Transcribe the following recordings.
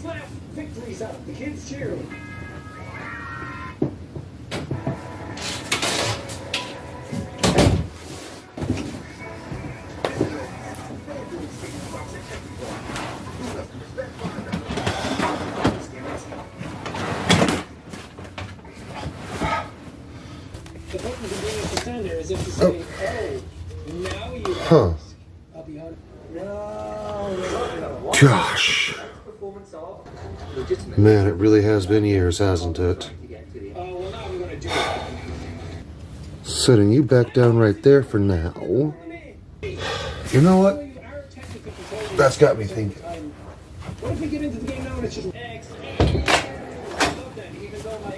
Slap! Victory's up. The kids cheering. The buttons are being at the center as if to say, oh, now you ask. I'll be on. No. Gosh. Man, it really has been years, hasn't it? Well, now I'm going to do it. Setting you back down right there for now. You know what? That's got me thinking. What if we get into the game now and it's just X? I love that, even though my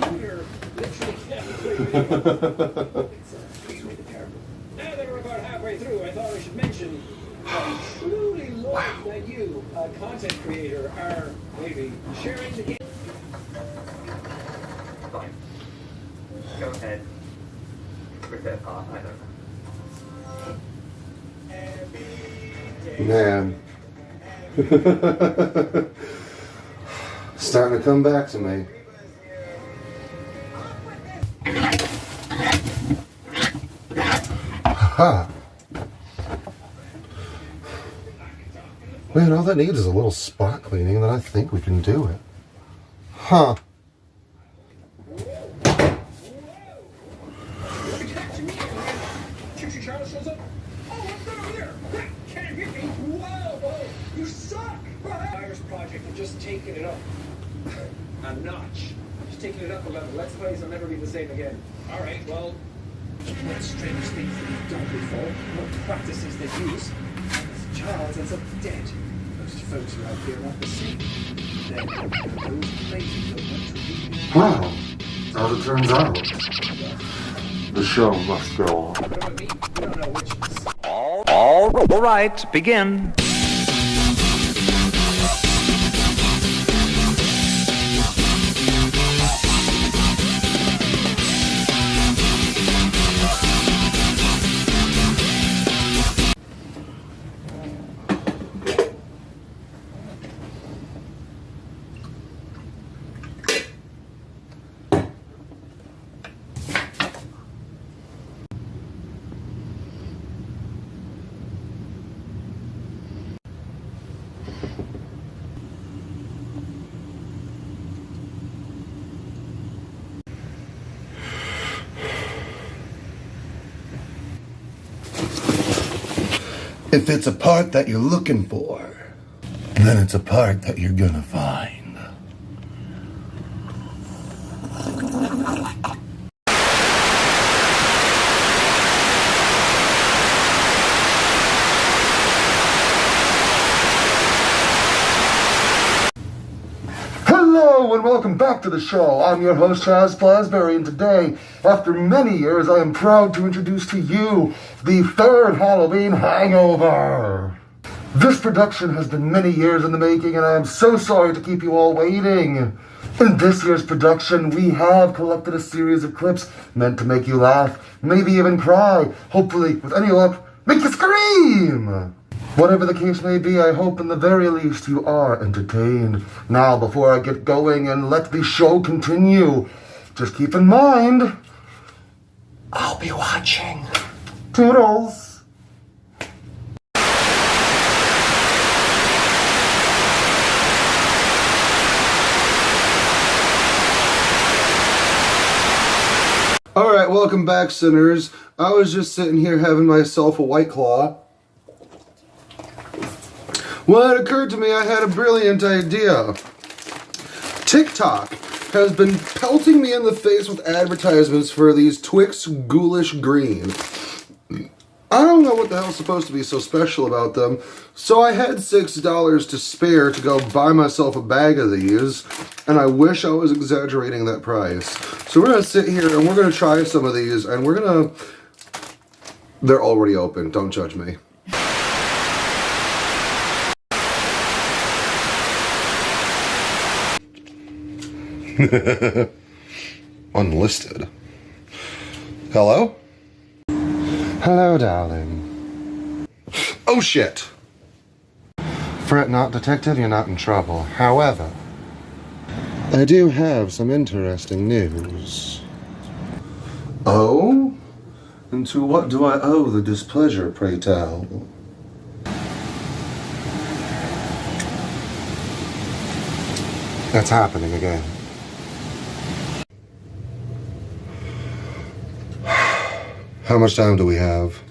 computer literally can't play. Now that we're about halfway through, I thought I should mention I truly love that you, a content creator, are maybe sharing the game. Fine. Go ahead. Rip it apart, I don't know. Man. Starting to come back to me. Ha! Man, all that needs is a little spot cleaning, and then I think we can do it. Huh. Charles shows up. Oh, what's going on here? Can't hit me. Whoa, you suck. Irish project of just taking it up a notch. Just taking it up a level. Let's Plays will never be the same again. All right, well, what strange things that you've done before? What practices they use? Charles ends up dead. Most folks around here are not the same. Then those places are meant to be. Wow. As it turns out, the show must go on. What about me? We don't know which is. All right, begin. If it's a part that you're looking for, then it's a part that you're gonna find. Hello and welcome back to the show. I'm your host, Chaz Plasberry, and today, after many years, I am proud to introduce to you the third Halloween Hangover. This production has been many years in the making, and I am so sorry to keep you all waiting. In this year's production, we have collected a series of clips meant to make you laugh, maybe even cry, hopefully, with any luck, make you scream! Whatever the case may be, I hope in the very least you are entertained. Now, before I get going and let the show continue, just keep in mind, I'll be watching. Toodles! Alright, welcome back, sinners. I was just sitting here having myself a White Claw. When it occurred to me, I had a brilliant idea. TikTok has been pelting me in the face with advertisements for these Twix Ghoulish Green. I don't know what the hell's supposed to be so special about them, so I had $6 to spare to go buy myself a bag of these, and I wish I was exaggerating that price. So we're going to sit here and we're going to try some of these, and we're going to... They're already open, don't judge me. Unlisted. Hello? Hello, darling. Oh, shit. Fret not, detective, you're not in trouble. However, I do have some interesting news. Oh? And to what do I owe the displeasure, pray tell? That's happening again. How much time do we have?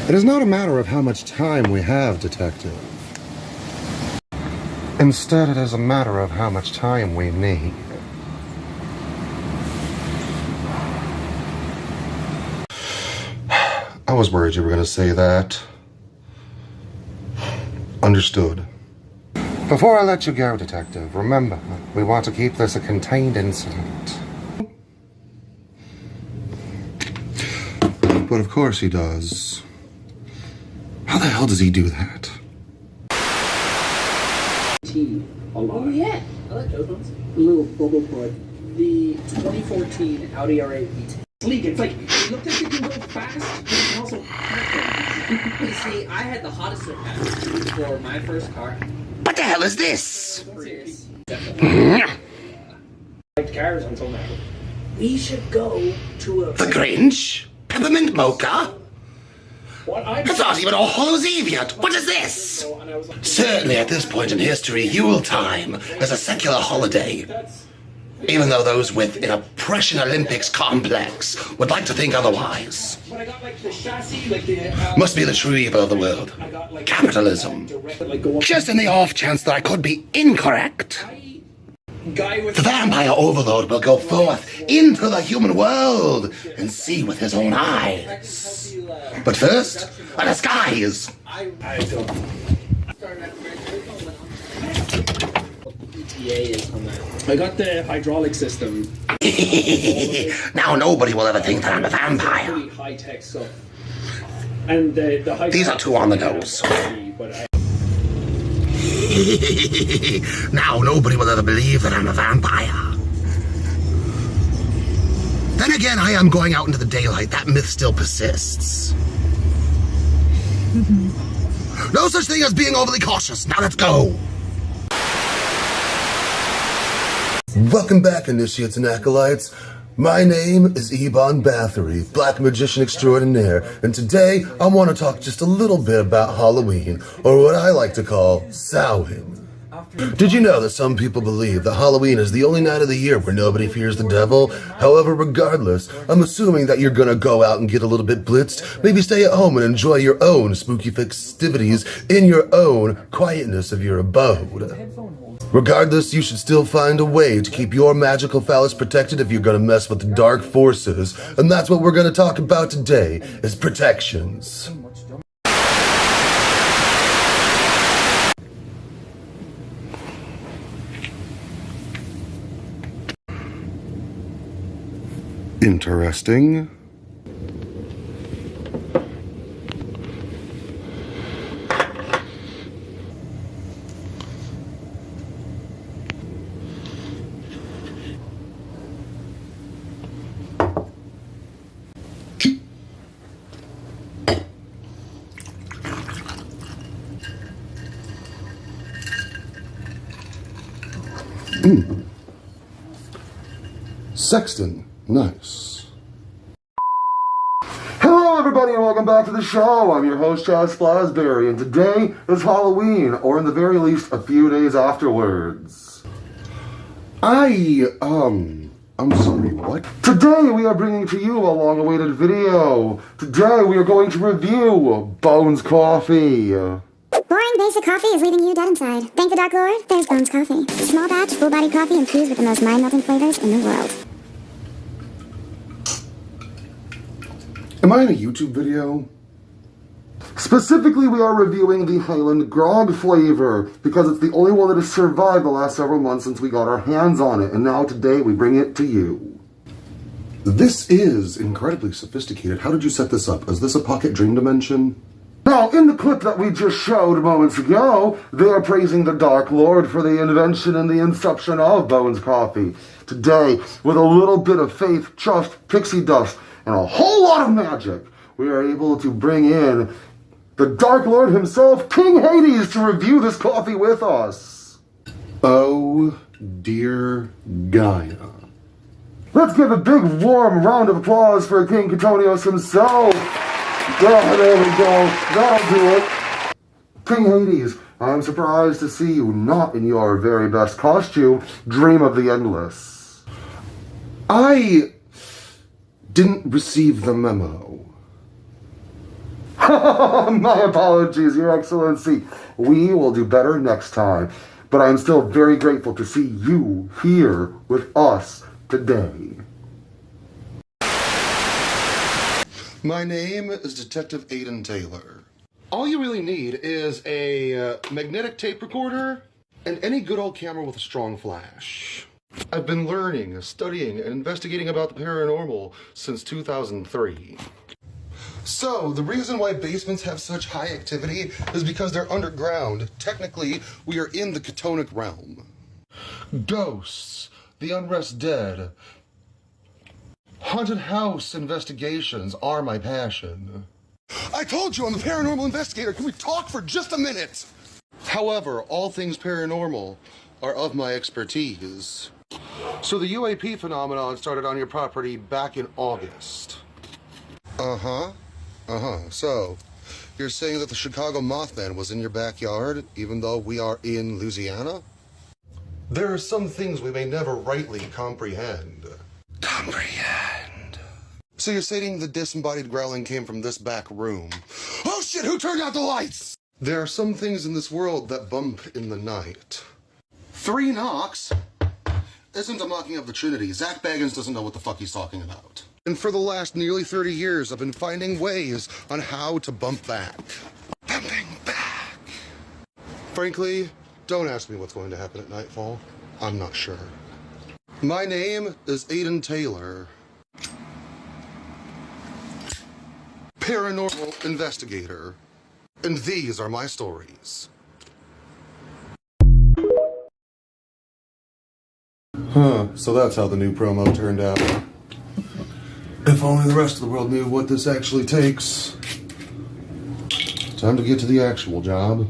It is not a matter of how much time we have, detective. Instead, it is a matter of how much time we need. I was worried you were going to say that. Understood. Before I let you go, detective, remember, we want to keep this a contained incident. But of course he does. How the hell does he do that? Oh yeah, I like those ones. The little bubble pod. The 2014 Audi R8 V10. Sleek. It's like it looked like it can go fast, but it can also park. You see, I had the hottest surpass for my first car. What the hell is this? Prius. Like cars until now. We should go to a. The Grinch? Peppermint mocha? What I I thought even All Hallows Eve yet. What is this? and I was like, Certainly at this point in history, Yule time is a secular holiday. that's Even though those with an oppression Olympics complex would like to think otherwise. but I got like the chassis, like the Must be the true evil of the world. I got like Capitalism. direct, like go up Just in the off chance that I could be incorrect. guy with The vampire overlord will go forth into the human world and see with his own eyes. But first, a disguise. I don't. ETA is on that. I got the hydraulic system. Now nobody will ever think that I'm a vampire. Pretty high tech stuff. And the high These are too on the nose. But I, Now nobody will ever believe that I'm a vampire. Then again, I am going out into the daylight. That myth still persists. No such thing as being overly cautious. Now let's go. Welcome back, initiates and acolytes. My name is Ebon Bathory, Black Magician Extraordinaire, and today I want to talk just a little bit about Halloween, or what I like to call Samhain. Did you know that some people believe that Halloween is the only night of the year where nobody fears the devil? However, regardless, I'm assuming that you're gonna go out and get a little bit blitzed, maybe stay at home and enjoy your own spooky festivities in your own quietness of your abode. Regardless, you should still find a way to keep your magical phallus protected if you're gonna mess with the dark forces, and that's what we're gonna talk about today, is protections. Interesting. Sexton, nice. Hello everybody and welcome back to the show. I'm your host Chaz Blasberry, and today is Halloween, or in the very least a few days afterwards. I'm sorry, what? Today we are bringing to you a long-awaited video. Today we are going to review Bones Coffee. Boring basic coffee is leaving you dead inside. Thank the Dark Lord, there's Bones Coffee. Small batch, full-bodied coffee infused with the most mind-melting flavors in the world. Am I in a YouTube video? Specifically, we are reviewing the Highland Grog flavor, because it's the only one that has survived the last several months since we got our hands on it, and now today we bring it to you. This is incredibly sophisticated. How did you set this up? Is this a pocket dream dimension? Now, in the clip that we just showed moments ago, they are praising the Dark Lord for the invention and the inception of Bones Coffee. Today, with a little bit of faith, trust, pixie dust, and a whole lot of magic, we are able to bring in the Dark Lord himself, King Hades, to review this coffee with us. Oh, dear Gaia. Let's give a big warm round of applause for King Ketonios himself. There we go. That'll do it. King Hades, I'm surprised to see you not in your very best costume, Dream of the Endless. I didn't receive the memo. My apologies, Your Excellency. We will do better next time. But I'm still very grateful to see you here with us today. My name is Detective Aiden Taylor. All you really need is a magnetic tape recorder and any good old camera with a strong flash. I've been learning, studying, and investigating about the paranormal since 2003. So, the reason why basements have such high activity is because they're underground. Technically, we are in the Ketonic realm. Ghosts, the unrest dead, haunted house investigations are my passion. I told you I'm a paranormal investigator. Can we talk for just a minute? However, all things paranormal are of my expertise. So the UAP phenomenon started on your property back in August. So, you're saying that the Chicago Mothman was in your backyard, even though we are in Louisiana? There are some things we may never rightly comprehend. Comprehend. So you're saying the disembodied growling came from this back room? Oh shit, who turned out the lights? There are some things in this world that bump in the night. 3 knocks isn't a mocking of the Trinity. Zach Baggins doesn't know what the fuck he's talking about. And for the last nearly 30 years, I've been finding ways on how to bump back. Bumping back. Frankly, don't ask me what's going to happen at nightfall. I'm not sure. My name is Aiden Taylor. Paranormal investigator. And these are my stories. So that's how the new promo turned out. If only the rest of the world knew what this actually takes. Time to get to the actual job.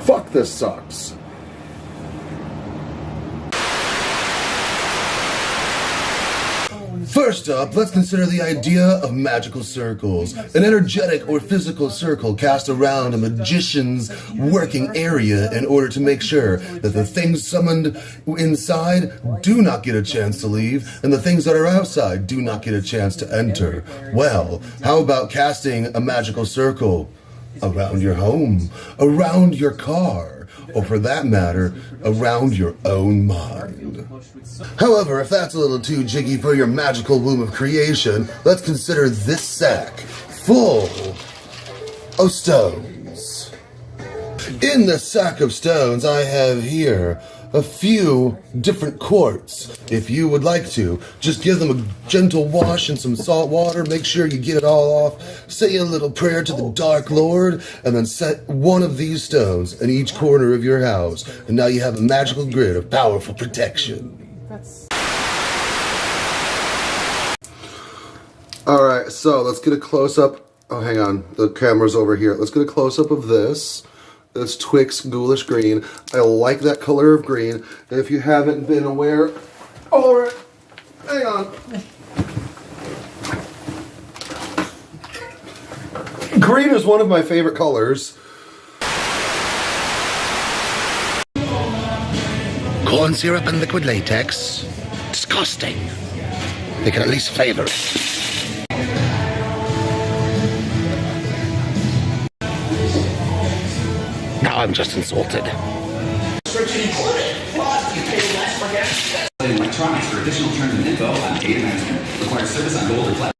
Fuck, this sucks. First up, let's consider the idea of magical circles. An energetic or physical circle cast around a magician's working area in order to make sure that the things summoned inside do not get a chance to leave, and the things that are outside do not get a chance to enter. Well, how about casting a magical circle around your home, around your car, or for that matter, around your own mind? However, if that's a little too jiggy for your magical womb of creation, let's consider this sack full of stones. In this sack of stones, I have here a few different quartz. If you would like to, just give them a gentle wash in some salt water, make sure you get it all off, say a little prayer to the Dark Lord, and then set one of these stones in each corner of your house. And now you have a magical grid of powerful protection. Alright, so let's get a close-up. Oh, hang on. The camera's over here. Let's get a close-up of this. It's Twix Ghoulish Green. I like that color of green. And if you haven't been aware... Alright, hang on. Green is one of my favorite colors. Corn syrup and liquid latex? Disgusting. They can at least flavor it. I'm just insulted. Electronics for additional terms and info on data management. Requires service on gold or flat.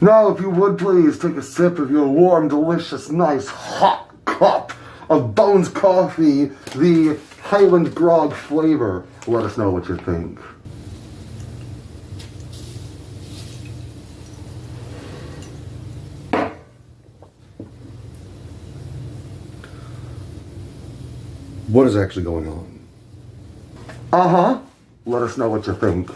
Now, if you would please take a sip of your warm, delicious, nice, hot cup of Bones coffee, the Highland Grog flavor. Let us know what you think. What is actually going on? Uh-huh. Let us know what you think.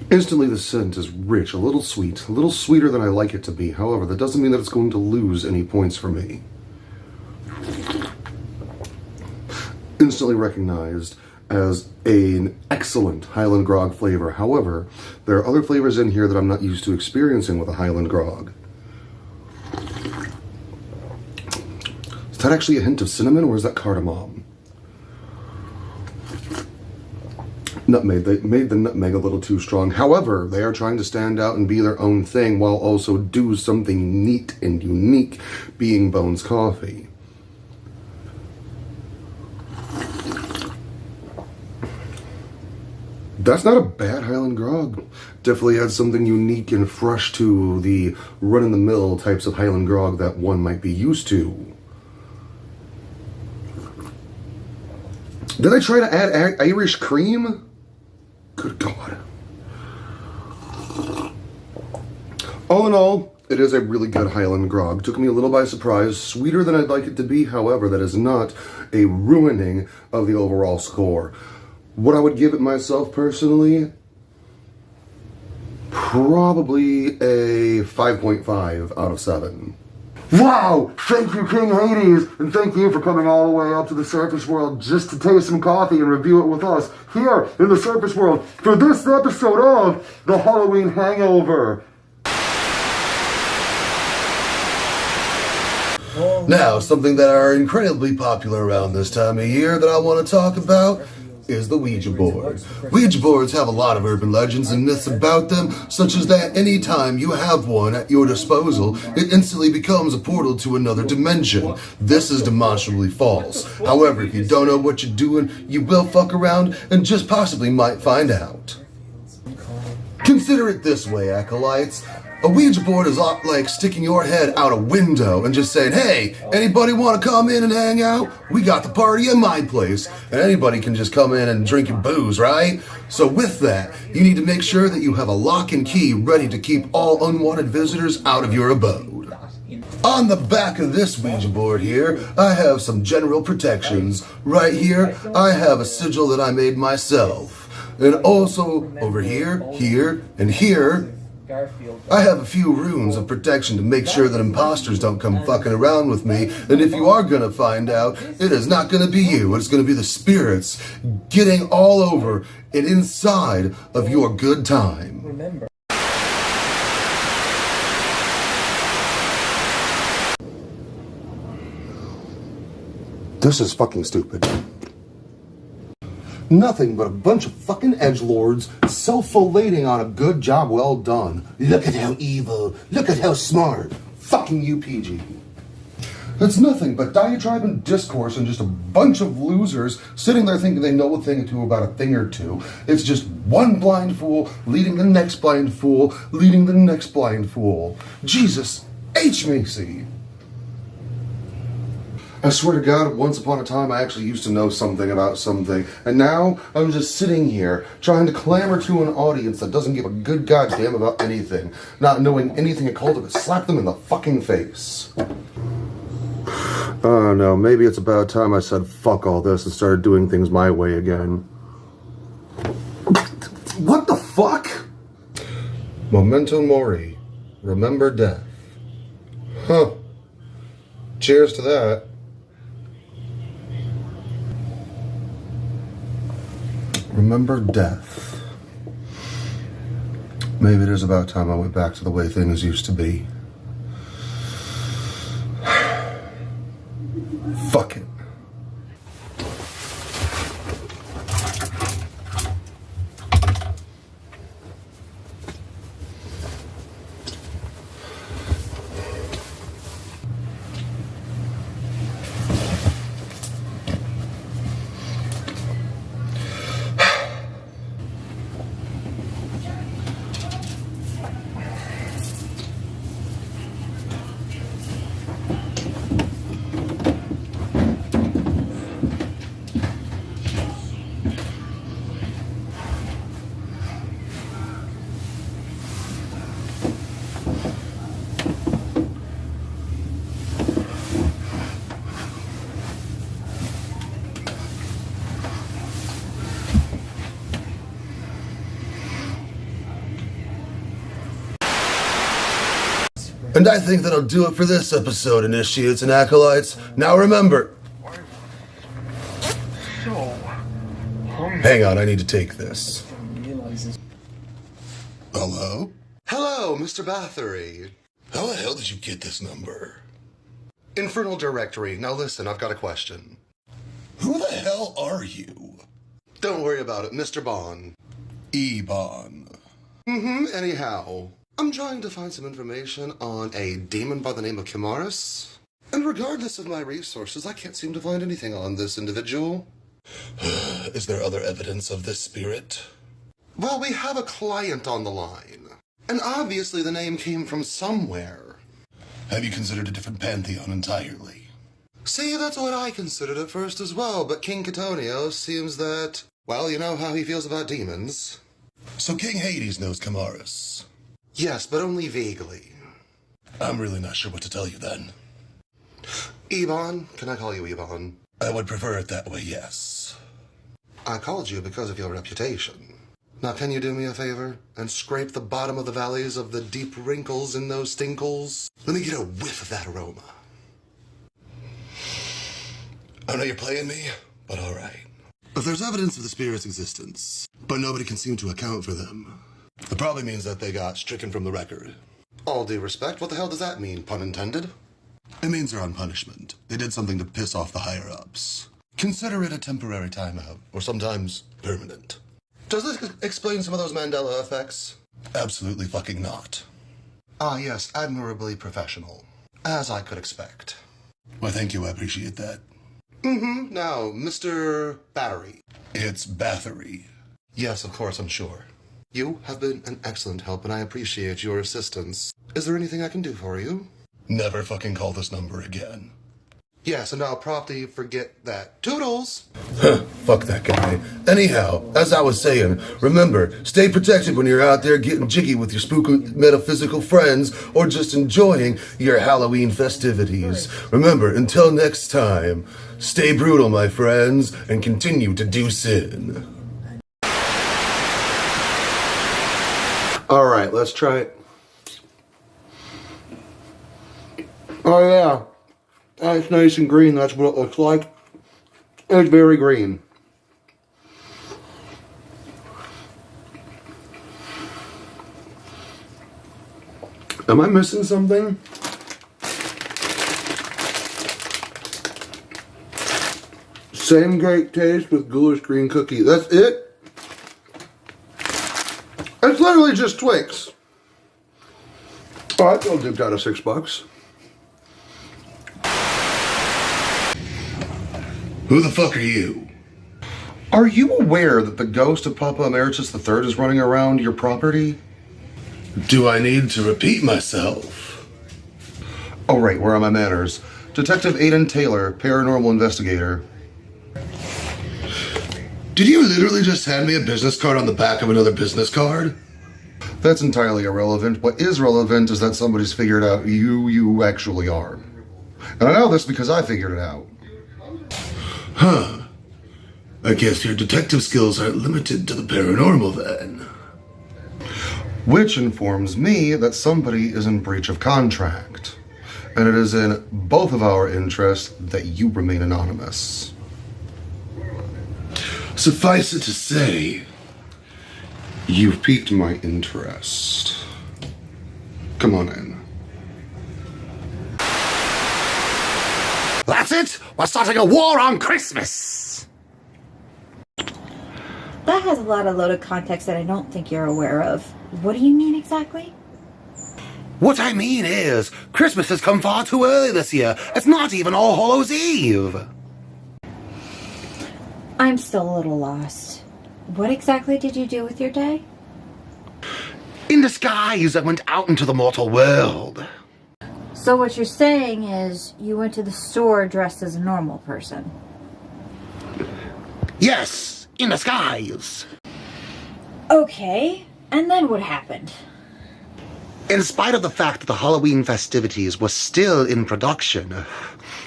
Instantly, the scent is rich, a little sweet, a little sweeter than I like it to be. However, that doesn't mean that it's going to lose any points for me. Instantly recognized as an excellent Highland Grog flavor. However, there are other flavors in here that I'm not used to experiencing with a Highland Grog. Is that actually a hint of cinnamon, or is that cardamom? Nutmeg. They made the nutmeg a little too strong. However, they are trying to stand out and be their own thing while also do something neat and unique, being Bones coffee. That's not a bad Highland Grog. Definitely adds something unique and fresh to the run-of-the-mill types of Highland Grog that one might be used to. Did I try to add Irish cream? Good God. All in all, it is a really good Highland Grog. Took me a little by surprise. Sweeter than I'd like it to be, however, that is not a ruining of the overall score. What I would give it myself personally, probably a 5.5 out of 7. Wow! Thank you, King Hades, and thank you for coming all the way up to the surface world just to taste some coffee and review it with us here in the surface world for this episode of the Halloween Hangover. Now, something that are incredibly popular around this time of year that I want to talk about is the Ouija board. Ouija boards have a lot of urban legends and myths about them, such as that any time you have one at your disposal, it instantly becomes a portal to another dimension. This is demonstrably false. However, if you don't know what you're doing, you will fuck around and just possibly might find out. Consider it this way, acolytes. A Ouija board is like sticking your head out a window and just saying, hey, anybody want to come in and hang out? We got the party at my place. And anybody can just come in and drink your booze, right? So with that, you need to make sure that you have a lock and key ready to keep all unwanted visitors out of your abode. On the back of this Ouija board here, I have some general protections. Right here, I have a sigil that I made myself. And also, over here, here, and here, I have a few runes of protection to make sure that imposters don't come fucking around with me, and if you are gonna find out, it is not gonna be you, it's gonna be the spirits getting all over and inside of your good time. Remember. This is fucking stupid. Nothing but a bunch of fucking edgelords self-folating on a good job well done. Look at how evil. Look at how smart. Fucking UPG. It's nothing but diatribe and discourse and just a bunch of losers sitting there thinking they know a thing or two about a thing or two. It's just one blind fool leading the next blind fool, leading the next blind fool. Jesus H. Macy. I swear to God, once upon a time I actually used to know something about something, and now I'm just sitting here trying to clamor to an audience that doesn't give a good goddamn about anything, not knowing anything at all to slap them in the fucking face. Oh no, maybe it's about time I said fuck all this and started doing things my way again. What the fuck? Memento mori. Remember death. Huh. Cheers to that. Remember death. Maybe it is about time I went back to the way things used to be. Fuck it. And I think that'll do it for this episode, Initiates and Acolytes. Now remember... Hang on, I need to take this. Hello? Hello, Mr. Bathory. How the hell did you get this number? Infernal Directory. Now listen, I've got a question. Who the hell are you? Don't worry about it, Mr. Bond. E-Bon. Anyhow. I'm trying to find some information on a demon by the name of Kimaris. And regardless of my resources, I can't seem to find anything on this individual. Is there other evidence of this spirit? Well, we have a client on the line. And obviously the name came from somewhere. Have you considered a different pantheon entirely? See, that's what I considered at first as well, but King Catonio seems that, well, you know how he feels about demons. So King Hades knows Kimaris. Yes, but only vaguely. I'm really not sure what to tell you then. E-Bon? Can I call you E-Bon? I would prefer it that way, yes. I called you because of your reputation. Now can you do me a favor and scrape the bottom of the valleys of the deep wrinkles in those stinkles? Let me get a whiff of that aroma. I know you're playing me, but alright. If there's evidence of the spirit's existence, but nobody can seem to account for them, it probably means that they got stricken from the record. All due respect, what the hell does that mean, pun intended? It means they're on punishment. They did something to piss off the higher-ups. Consider it a temporary timeout, or sometimes permanent. Does this explain some of those Mandela effects? Absolutely fucking not. Ah yes, admirably professional. As I could expect. Why thank you, I appreciate that. Now, Mr. Battery. It's Bathory. Yes, of course, I'm sure. You have been an excellent help, and I appreciate your assistance. Is there anything I can do for you? Never fucking call this number again. Yes, and I'll promptly forget that. Toodles! Fuck that guy. Anyhow, as I was saying, remember, stay protected when you're out there getting jiggy with your spooky metaphysical friends or just enjoying your Halloween festivities. Remember, until next time, stay brutal, my friends, and continue to do sin. Alright, let's try it. Oh yeah, that's nice and green, that's what it looks like. It's very green. Am I missing something? Same great taste with ghoulish green cookie. That's it? It's literally just Twix. Alright, I'll dip out of $6. Who the fuck are you? Are you aware that the ghost of Papa Emeritus III is running around your property? Do I need to repeat myself? Oh right, where are my manners? Detective Aiden Taylor, paranormal investigator. Did you literally just hand me a business card on the back of another business card? That's entirely irrelevant. What is relevant is that somebody's figured out who you actually are. And I know this because I figured it out. Huh. I guess your detective skills aren't limited to the paranormal then. Which informs me that somebody is in breach of contract. And it is in both of our interests that you remain anonymous. Suffice it to say, You've piqued my interest. Come on in. That's it! We're starting a war on Christmas! That has a lot of loaded context that I don't think you're aware of. What do you mean exactly? What I mean is, Christmas has come far too early this year. It's not even All Hallows Eve. I'm still a little lost. What exactly did you do with your day? In disguise, I went out into the mortal world. So what you're saying is you went to the store dressed as a normal person. Yes, in disguise. Okay, and then what happened? In spite of the fact that the Halloween festivities were still in production,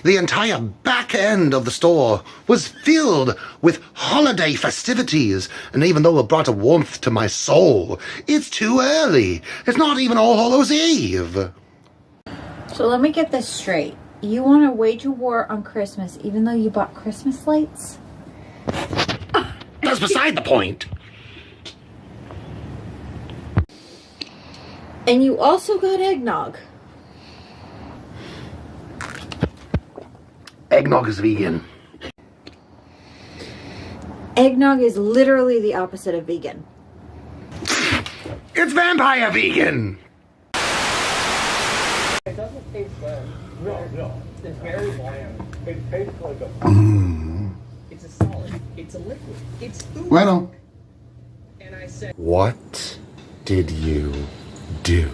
the entire back end of the store was filled with holiday festivities, and even though it brought a warmth to my soul, it's too early. It's not even All Hallows Eve. So let me get this straight. You want to wage a war on Christmas even though you bought Christmas lights? That's beside the point. And you also got eggnog. Eggnog is vegan. Eggnog is literally the opposite of vegan. It's vampire vegan! It doesn't taste bad. No. It's very bland. It tastes like a... It's a solid. It's a liquid. It's food. Right on. And I said... What did you do?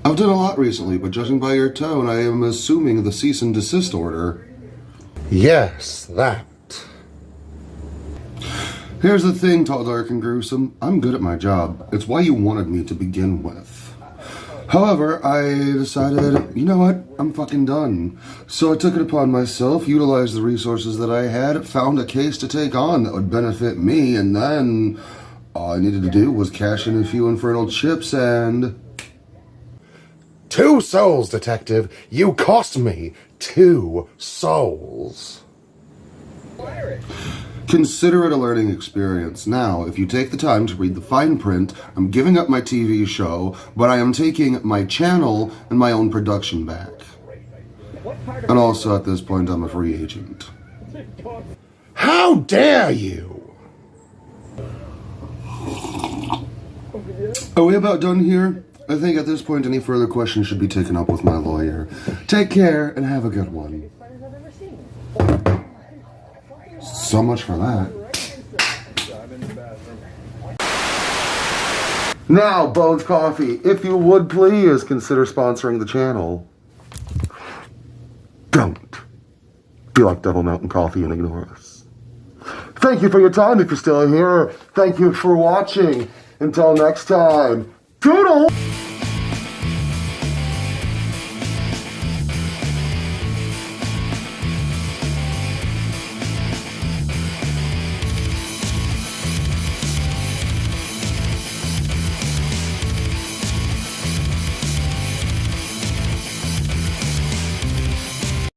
I've done a lot recently, but judging by your tone, I am assuming the cease and desist order. Yes, that. Here's the thing, Tall, Dark, and Gruesome. I'm good at my job. It's why you wanted me to begin with. However, I decided, you know what? I'm fucking done. So I took it upon myself, utilized the resources that I had, found a case to take on that would benefit me, and then all I needed to do was cash in a few infernal chips and... 2 souls, Detective. You cost me 2 souls. Consider it a learning experience. Now, if you take the time to read the fine print, I'm giving up my TV show, but I am taking my channel and my own production back. And also, at this point, I'm a free agent. How dare you! Are we about done here? I think at this point, any further questions should be taken up with my lawyer. Take care and have a good one. So much for that. Now, Bones Coffee, if you would please consider sponsoring the channel. Don't be like Devil Mountain Coffee and ignore us. Thank you for your time if you're still here. Thank you for watching. Until next time, toodle!